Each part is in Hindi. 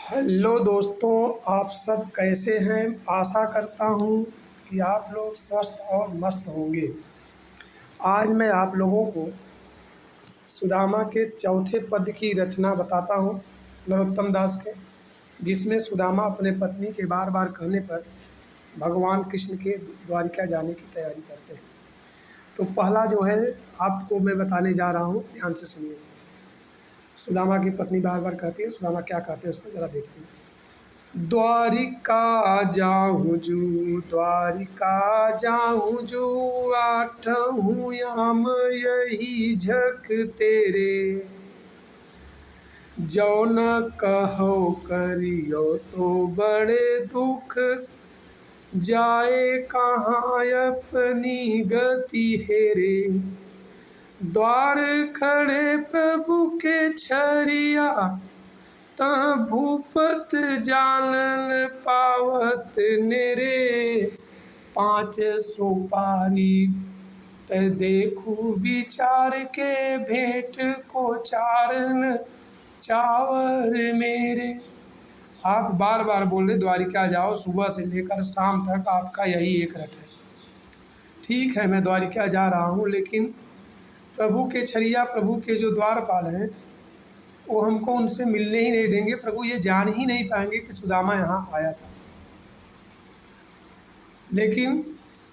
हेलो दोस्तों, आप सब कैसे हैं। आशा करता हूँ कि आप लोग स्वस्थ और मस्त होंगे। आज मैं आप लोगों को सुदामा के चौथे पद की रचना बताता हूँ, नरोत्तम दास के, जिसमें सुदामा अपने पत्नी के बार बार कहने पर भगवान कृष्ण के द्वारिका जाने की तैयारी करते हैं। तो पहला जो है आपको मैं बताने जा रहा हूँ, ध्यान से सुनिए। सुदामा की पत्नी बार बार कहती है, सुदामा क्या कहते हैं उसको ज़रा देखते हैं। द्वारिका जाऊँ जू, द्वारिका जाऊँ जू, आठहूँ याम यही झक तेरे। जो न कहो करियो तो बड़े दुख, जाए कहाँ अपनी गति हेरे। द्वार खड़े प्रभु के छरिया, ता भूपत जानन पावत नेरे। पाँच सुपारी त देखू विचार के, भेंट को चारन चावर मेरे। आप बार बार बोल रहे द्वारिका जाओ, सुबह से लेकर शाम तक आपका यही एक रट है। ठीक है, मैं द्वारिका जा रहा हूँ, लेकिन प्रभु के छरिया, प्रभु के जो द्वारपाल हैं, वो हमको उनसे मिलने ही नहीं देंगे। प्रभु ये जान ही नहीं पाएंगे कि सुदामा यहाँ आया था। लेकिन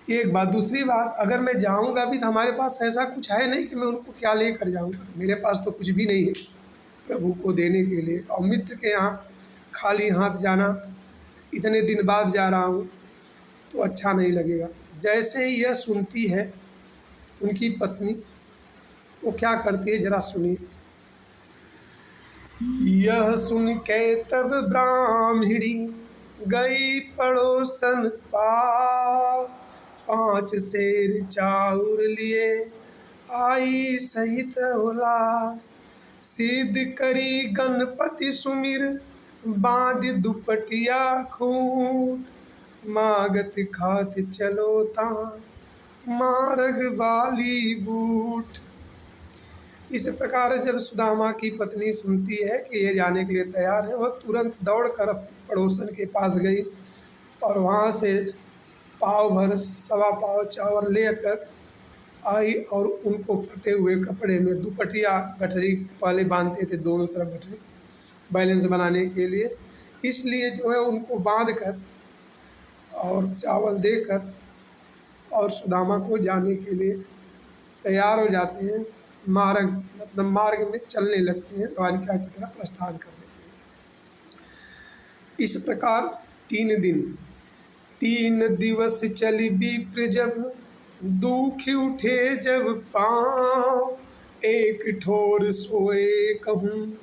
एक बात, दूसरी बात, अगर मैं जाऊँगा भी तो हमारे पास ऐसा कुछ है नहीं कि मैं उनको क्या लेकर जाऊँगा। मेरे पास तो कुछ भी नहीं है प्रभु को देने के लिए, और मित्र के यहाँ खाली हाथ जाना, इतने दिन बाद जा रहा हूँ तो अच्छा नहीं लगेगा। जैसे ही यह सुनती है उनकी पत्नी, वो क्या करती है जरा सुनिए। यह सुन के तब ब्राह्मणी गई पड़ोसन पास, 5 सेर चाउर लिए आई सहित उल्लास। सिद्ध करी गणपति सुमिर, बांध दुपटिया खून, मागत खात चलो ता मार्ग वाली बूट। इस प्रकार जब सुदामा की पत्नी सुनती है कि ये जाने के लिए तैयार है, वह तुरंत दौड़कर पड़ोसन के पास गई और वहाँ से पाव भर, सवा पाव चावल लेकर आई और उनको फटे हुए कपड़े में दुपटिया, गठरी पहले बांधते थे दोनों तरफ गठरी, बैलेंस बनाने के लिए, इसलिए जो है उनको बांध कर और चावल देकर और सुदामा को जाने के लिए तैयार हो जाते हैं। मार्ग मतलब मार्ग में चलने लगते हैं, द्वारिका की तरफ प्रस्थान कर देते हैं। इस प्रकार 3 दिवस चली विप्र जब, दुख उठे जब पाँव। एक ठोर सोए कहूँ,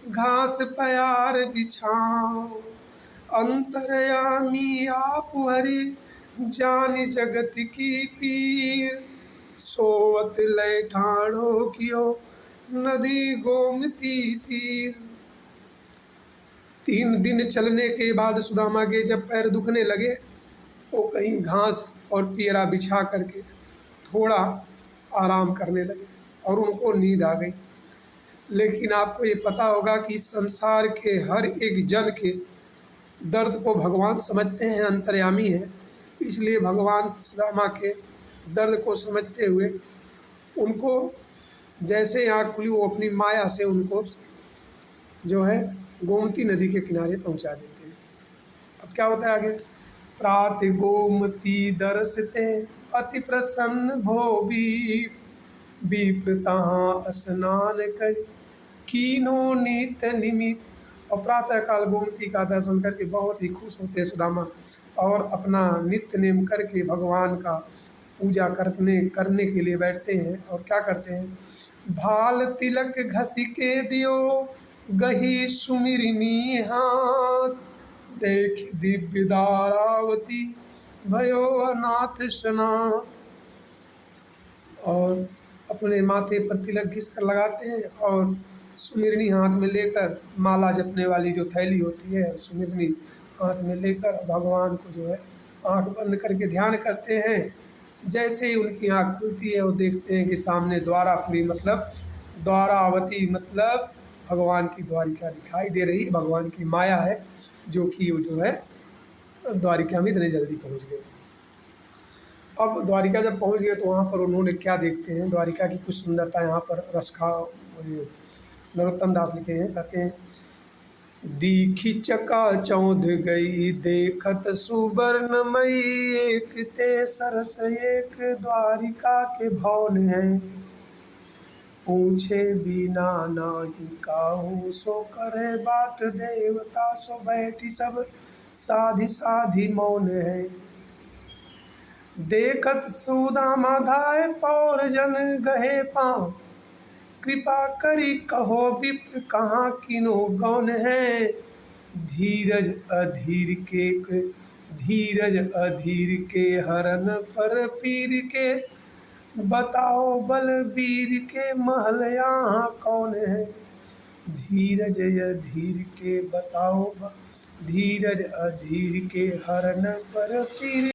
घास प्यार बिछाओ। अंतर्यामी आप हरि, जान जगत की पीर। सोवत लय ठाणो कियो, नदी गोमती तीर। 3 दिन चलने के बाद सुदामा के जब पैर दुखने लगे, वो कहीं घास और पियरा बिछा करके थोड़ा आराम करने लगे और उनको नींद आ गई। लेकिन आपको ये पता होगा कि इस संसार के हर एक जन के दर्द को भगवान समझते हैं, अंतर्यामी हैं। इसलिए भगवान सुदामा के दर्द को समझते हुए उनको जैसे आँख खुली, वो अपनी माया से उनको जो है गोमती नदी के किनारे पहुंचा देते हैं। अब क्या होता है आगे। प्रात गोमती दर्शते, अति प्रसन्न भो विप्र तहाँ स्नान करी, कीनो नित निमित। और प्रातः काल गोमती का दर्शन करके बहुत ही खुश होते हैं सुदामा, और अपना नित्य नेम करके भगवान का पूजा करने के लिए बैठते हैं। और क्या करते हैं। भाल तिलक घसी के दियो, गही सुमिरनी हाथ। देख दिव्य दारावती, भयो अनाथ सनाथ। और अपने माथे पर तिलक घिस कर लगाते हैं और सुमिरनी हाथ में लेकर, माला जपने वाली जो थैली होती है, सुमिरनी हाथ में लेकर भगवान को जो है आँख बंद करके ध्यान करते हैं। जैसे ही उनकी आँख खुलती है, वो देखते हैं कि सामने द्वारापुरी मतलब द्वारावती मतलब भगवान की द्वारिका दिखाई दे रही है, भगवान की माया है जो कि वो जो है द्वारिका में इतने जल्दी पहुंच गए। अब द्वारिका जब पहुंच गए तो वहाँ पर उन्होंने क्या देखते हैं, द्वारिका की कुछ सुंदरता यहाँ पर नरोत्तम दास लिखे हैं, कहते हैं दीखी चकाचौंध गई देखत सुवर्णमयी, एक ते सरस एक द्वारिका के भवन है, पूछे बिना नाही काहू सो करे बात, देवता सो बैठी सब साधि साधि मौन है, देखत सुदामा धाय पौर जन गहे पाँव, कृपा करी कहो विप्र कहाँ किनो गौन है, धीरज अधीर के हरन पर पीर के, बताओ बलबीर के महल यहाँ कौन है, धीरज अधीर के बताओ धीरज अधीर के हरन पर पीर